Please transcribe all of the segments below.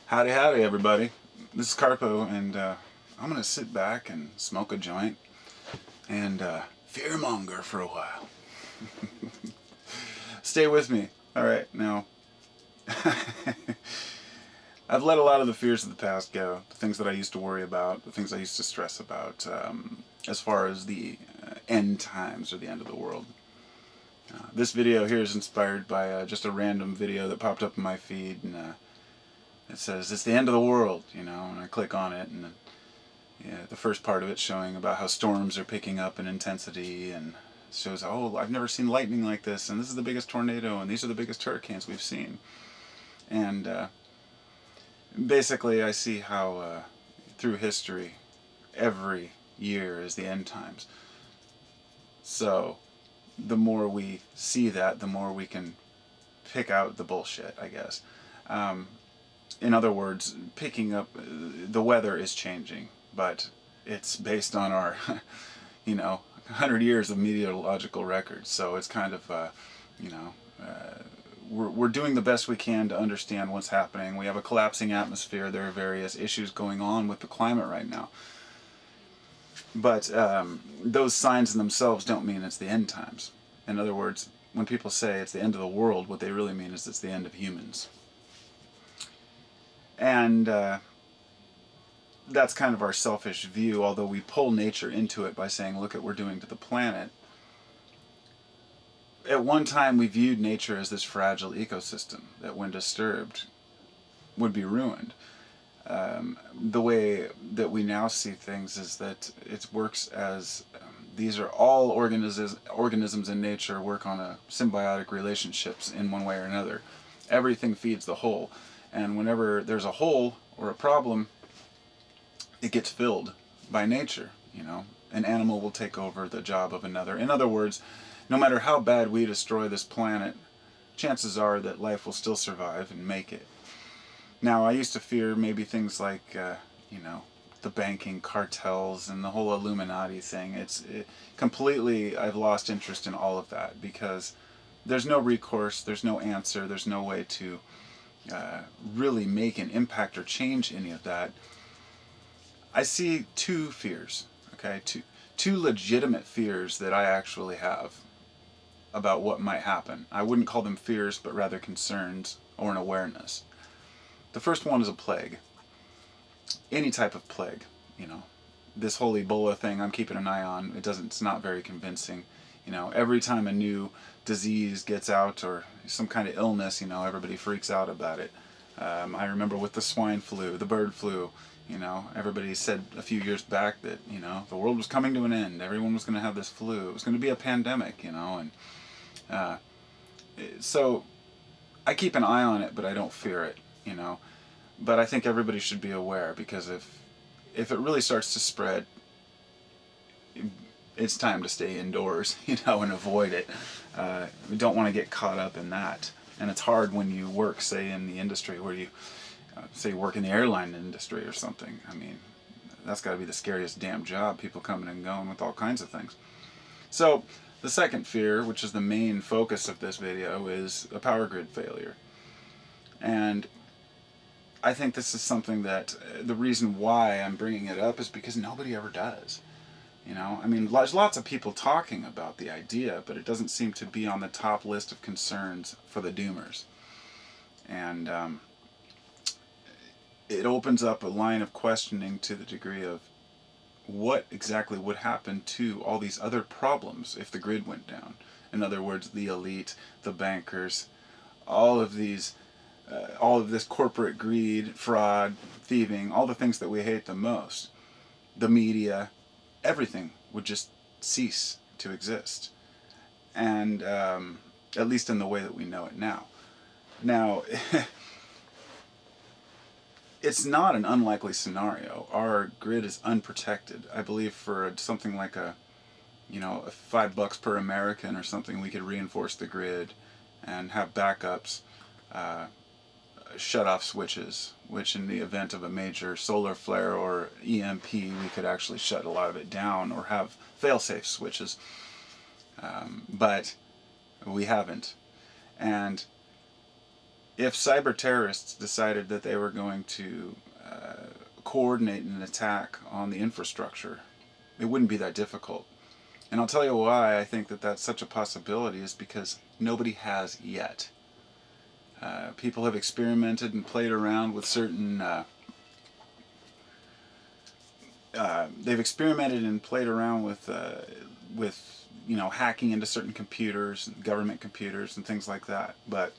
Howdy, howdy, everybody. This is Carpo, and I'm going to sit back and smoke a joint and fearmonger for a while. Stay with me. All right, now, I've let a lot of the fears of the past go, the things that I used to worry about, the things I used to stress about, as far as the end times or the end of the world. This video here is inspired by just a random video that popped up in my feed, and it says, "It's the end of the world," and I click on it, and the first part of it showing about how storms are picking up in intensity, and shows, oh, I've never seen lightning like this, and this is the biggest tornado, and these are the biggest hurricanes we've seen. And basically I see how through history, every year is the end times. So the more we see that, the more we can pick out the bullshit, I guess. In other words, picking up the weather is changing, but it's based on our, 100 years of meteorological records. So it's kind of, we're doing the best we can to understand what's happening. We have a collapsing atmosphere. There are various issues going on with the climate right now. But those signs in themselves don't mean it's the end times. In other words, when people say it's the end of the world, what they really mean is it's the end of humans. And that's kind of our selfish view, although we pull nature into it by saying, look at what we're doing to the planet. At one time, we viewed nature as this fragile ecosystem that, when disturbed, would be ruined. The way that we now see things is that it works as these are all organisms in nature work on a symbiotic relationships in one way or another. Everything feeds the whole, and whenever there's a hole or a problem, it gets filled by nature. An animal will take over the job of another. In other words, no matter how bad we destroy this planet, chances are that life will still survive and make it. Now, I used to fear maybe things like, the banking cartels and the whole Illuminati thing. Completely, I've lost interest in all of that because there's no recourse, there's no answer, there's no way to really make an impact or change any of that. I see two fears, okay? Two legitimate fears that I actually have about what might happen. I wouldn't call them fears, but rather concerns or an awareness. The first one is a plague. Any type of plague, This whole Ebola thing, I'm keeping an eye on. It's not very convincing. Every time a new disease gets out or some kind of illness, everybody freaks out about it. I remember with the swine flu, the bird flu, everybody said a few years back that, the world was coming to an end. Everyone was going to have this flu. It was going to be a pandemic, and so I keep an eye on it, but I don't fear it, But I think everybody should be aware, because if it really starts to spread, it's time to stay indoors, and avoid it. We don't want to get caught up in that. And it's hard when you work, say, in the industry where you, say, work in the airline industry or something. I mean, that's got to be the scariest damn job, people coming and going with all kinds of things. So, the second fear, which is the main focus of this video, is a power grid failure. And I think this is something that, the reason why I'm bringing it up is because nobody ever does. There's lots of people talking about the idea, but it doesn't seem to be on the top list of concerns for the doomers. And it opens up a line of questioning to the degree of what exactly would happen to all these other problems if the grid went down. In other words, the elite, the bankers, all of this corporate greed, fraud, thieving, all the things that we hate the most, the media, everything would just cease to exist. And at least in the way that we know it now. Now, it's not an unlikely scenario. Our grid is unprotected. I believe for something like $5 per American or something, we could reinforce the grid and have backups, shut-off switches, which in the event of a major solar flare or EMP, we could actually shut a lot of it down, or have fail-safe switches. But we haven't. And if cyber terrorists decided that they were going to coordinate an attack on the infrastructure, it wouldn't be that difficult. And I'll tell you why I think that that's such a possibility is because nobody has yet. People have experimented and played around with certain. They've experimented and played around with hacking into certain computers, government computers, and things like that. But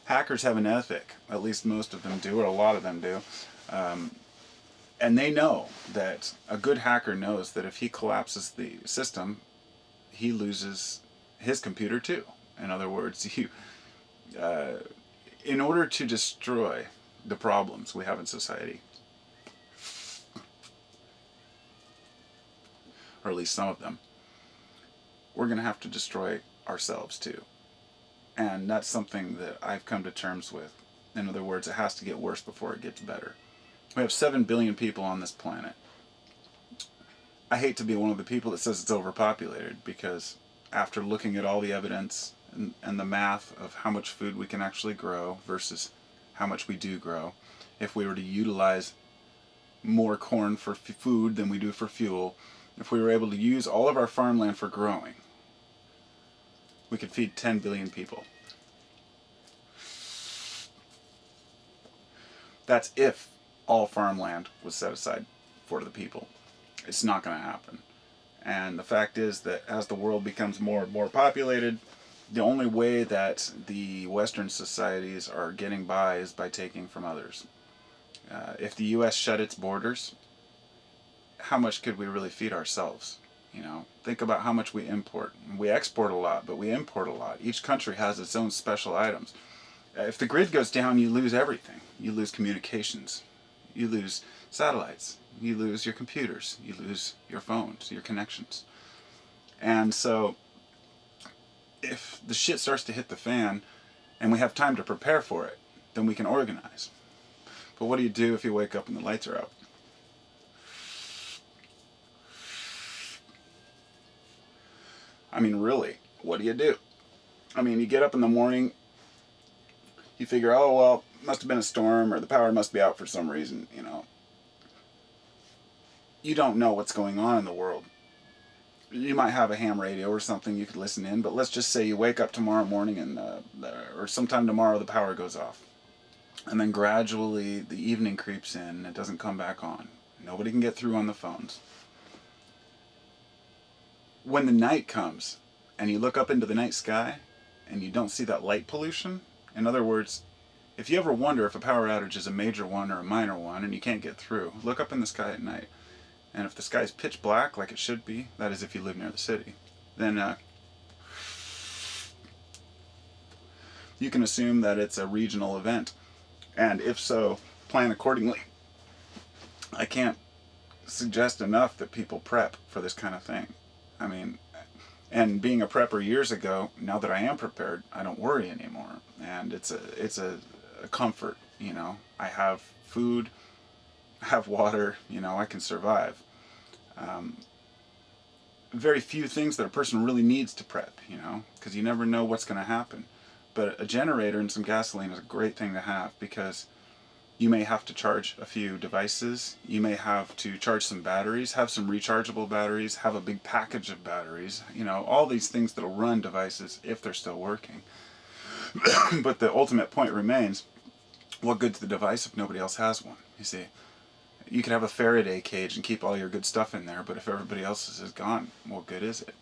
hackers have an ethic. At least most of them do, or a lot of them do. And they know that a good hacker knows that if he collapses the system, he loses his computer too. In other words, in order to destroy the problems we have in society, or at least some of them, we're going to have to destroy ourselves too. And that's something that I've come to terms with. In other words, it has to get worse before it gets better. We have 7 billion people on this planet. I hate to be one of the people that says it's overpopulated, because after looking at all the evidence and the math of how much food we can actually grow versus how much we do grow, if we were to utilize more corn for food than we do for fuel, if we were able to use all of our farmland for growing, we could feed 10 billion people. That's if all farmland was set aside for the people. It's not going to happen. And the fact is that as the world becomes more and more populated, the only way that the Western societies are getting by is by taking from others. If the U.S. shut its borders, how much could we really feed ourselves? Think about how much we import. We export a lot, but we import a lot. Each country has its own special items. If the grid goes down, you lose everything. You lose communications. You lose satellites. You lose your computers. You lose your phones, your connections. And so, if the shit starts to hit the fan, and we have time to prepare for it, then we can organize. But what do you do if you wake up and the lights are out? I mean, really, what do you do? I mean, you get up in the morning, you figure, oh, well, must have been a storm, or the power must be out for some reason, You don't know what's going on in the world. You might have a ham radio or something you could listen in, but let's just say you wake up tomorrow morning and or sometime tomorrow the power goes off. And then gradually the evening creeps in and it doesn't come back on. Nobody can get through on the phones. When the night comes and you look up into the night sky and you don't see that light pollution, in other words, if you ever wonder if a power outage is a major one or a minor one and you can't get through, look up in the sky at night. And if the sky is pitch black like it should be, that is if you live near the city, then you can assume that it's a regional event. And if so, plan accordingly. I can't suggest enough that people prep for this kind of thing. I mean, and being a prepper years ago, now that I am prepared, I don't worry anymore. And it's a comfort, I have food, I have water, I can survive. Very few things that a person really needs to prep, because you never know what's going to happen. But a generator and some gasoline is a great thing to have, because you may have to charge a few devices, you may have to charge some batteries, have some rechargeable batteries, have a big package of batteries, all these things that'll run devices if they're still working. But the ultimate point remains, what good's the device if nobody else has one? You see, you could have a Faraday cage and keep all your good stuff in there, but if everybody else's is gone, what good is it?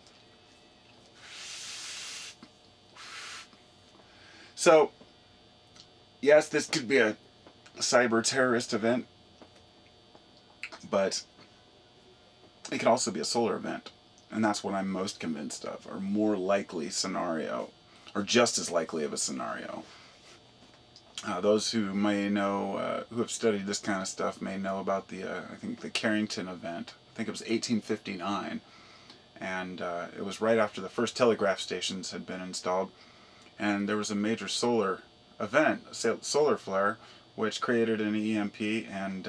So, yes, this could be a cyber terrorist event, but it could also be a solar event. And that's what I'm most convinced of, or more likely scenario, or just as likely of a scenario. Those who may know, who have studied this kind of stuff, may know about I think the Carrington event. I think it was 1859, and it was right after the first telegraph stations had been installed, and there was a major solar event, a solar flare, which created an EMP and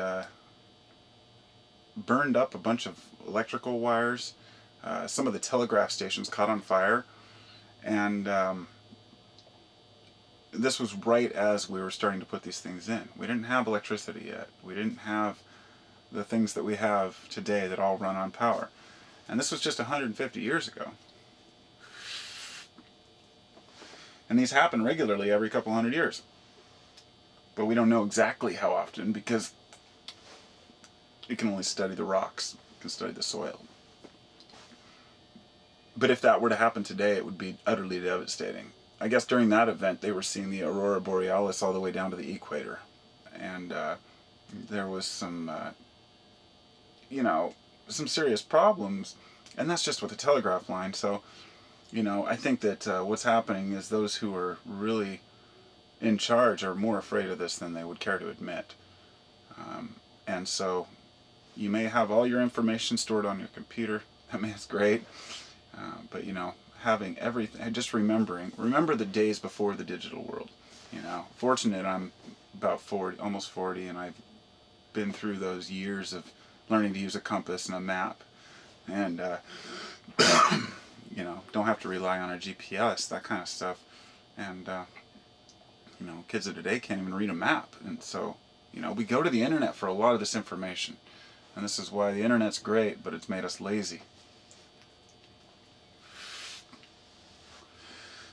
burned up a bunch of electrical wires. Some of the telegraph stations caught on fire, And this was right as we were starting to put these things in. We didn't have electricity yet. We didn't have the things that we have today that all run on power. And this was just 150 years ago. And these happen regularly every couple hundred years. But we don't know exactly how often because you can only study the rocks, you can study the soil. But if that were to happen today, it would be utterly devastating. I guess during that event, they were seeing the aurora borealis all the way down to the equator. And there was some, some serious problems. And that's just with the telegraph line. So, I think that what's happening is those who are really in charge are more afraid of this than they would care to admit. And so you may have all your information stored on your computer. I mean, it's great. But, having everything, just remember the days before the digital world. Fortunate I'm about 40, almost 40, and I've been through those years of learning to use a compass and a map. And, don't have to rely on our GPS, that kind of stuff. And, kids of today can't even read a map. And so, we go to the internet for a lot of this information. And this is why the internet's great, but it's made us lazy.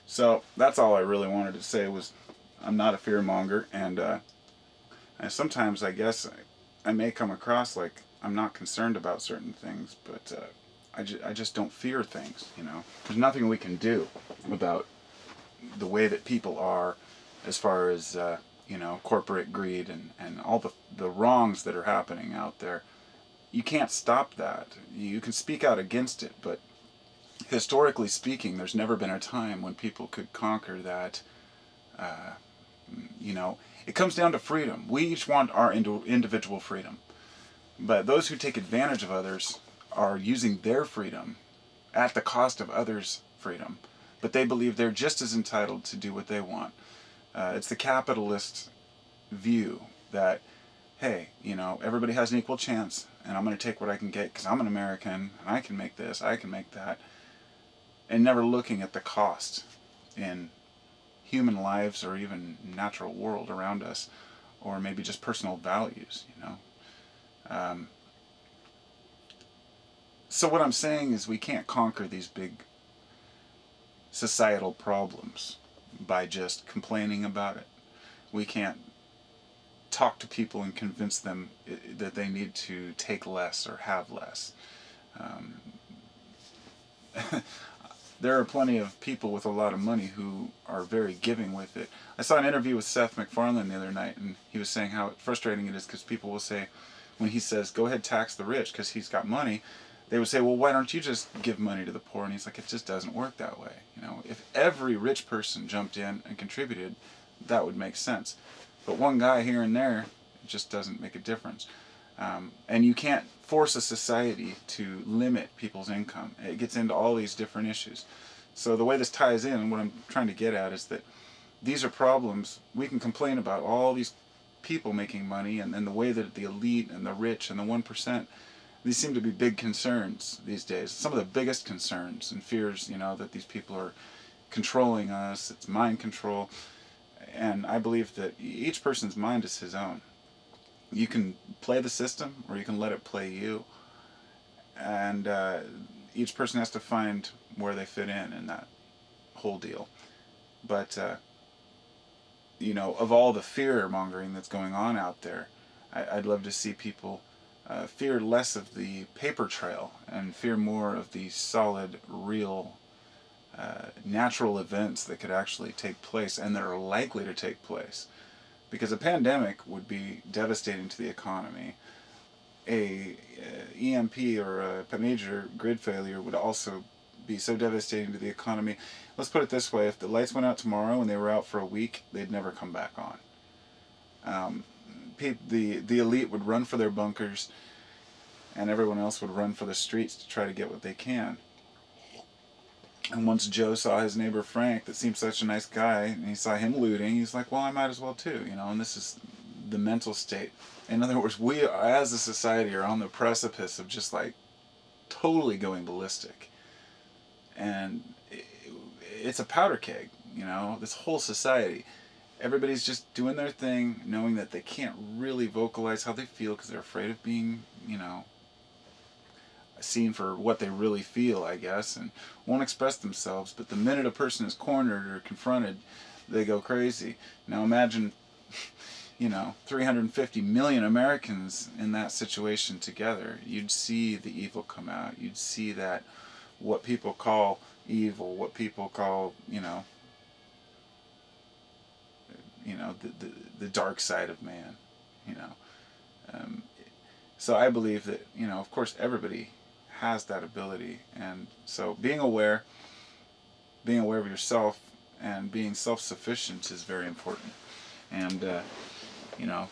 So that's all I really wanted to say was I'm not a fearmonger, and sometimes I guess I may come across like I'm not concerned about certain things, but I just don't fear things, There's nothing we can do about the way that people are as far as, corporate greed and all the wrongs that are happening out there. You can't stop that. You can speak out against it, but historically speaking, there's never been a time when people could conquer that. It comes down to freedom. We each want our individual freedom. But those who take advantage of others are using their freedom at the cost of others' freedom. But they believe they're just as entitled to do what they want. It's the capitalist view that, hey, everybody has an equal chance, and I'm going to take what I can get because I'm an American, and I can make this, I can make that. And never looking at the cost in human lives or even natural world around us, or maybe just personal values, So what I'm saying is we can't conquer these big societal problems by just complaining about it. We can't talk to people and convince them that they need to take less or have less. There are plenty of people with a lot of money who are very giving with it. I saw an interview with Seth MacFarlane the other night, and he was saying how frustrating it is because people will say, when he says, go ahead, tax the rich because he's got money, they would say, well, why don't you just give money to the poor? And he's like, it just doesn't work that way. If every rich person jumped in and contributed, that would make sense. But one guy here and there, it just doesn't make a difference. And you can't force a society to limit people's income. It gets into all these different issues. So the way this ties in, and what I'm trying to get at, is that these are problems. We can complain about all these people making money and the way that the elite and the rich and the 1%, these seem to be big concerns these days. Some of the biggest concerns and fears, that these people are controlling us. It's mind control. And I believe that each person's mind is his own. You can play the system or you can let it play you. And each person has to find where they fit in that whole deal. But, of all the fear mongering that's going on out there, I'd love to see people fear less of the paper trail and fear more of the solid, real, natural events that could actually take place and that are likely to take place. Because a pandemic would be devastating to the economy. A EMP or a major grid failure would also be so devastating to the economy. Let's put it this way: if the lights went out tomorrow and they were out for a week, they'd never come back on. The elite would run for their bunkers, and everyone else would run for the streets to try to get what they can. And once Joe saw his neighbor Frank, that seemed such a nice guy, and he saw him looting, he's like, well, I might as well too, and this is the mental state. In other words, we as a society are on the precipice of just like totally going ballistic. And it's a powder keg, you know, this whole society. Everybody's just doing their thing, knowing that they can't really vocalize how they feel because they're afraid of being, you know, seen for what they really feel, I guess, and won't express themselves. But the minute a person is cornered or confronted, they go crazy. Now imagine, you know, 350 million Americans in that situation together. You'd see the evil come out. You'd see that what people call evil, what people call, the dark side of man, you know. Um, so I believe that, of course, everybody has that ability, and so being aware of yourself and being self-sufficient is very important. And you know,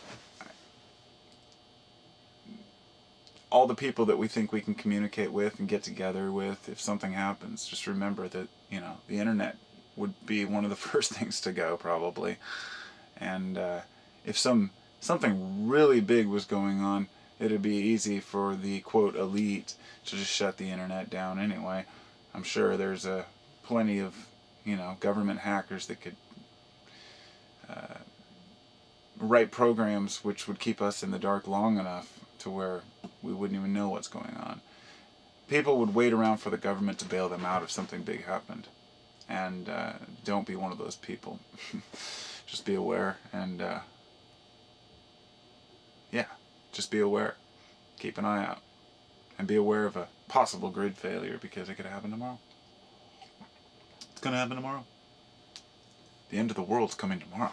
all the people that we think we can communicate with and get together with, if something happens, just remember that, the internet would be one of the first things to go, probably. And if something really big was going on, it'd be easy for the quote elite to just shut the internet down anyway. I'm sure there's plenty of government hackers that could write programs which would keep us in the dark long enough to where we wouldn't even know what's going on. People would wait around for the government to bail them out if something big happened. And don't be one of those people. Just be aware, and yeah, just be aware. Keep an eye out. And be aware of a possible grid failure, because it could happen tomorrow. It's going to happen tomorrow. The end of the world's coming tomorrow.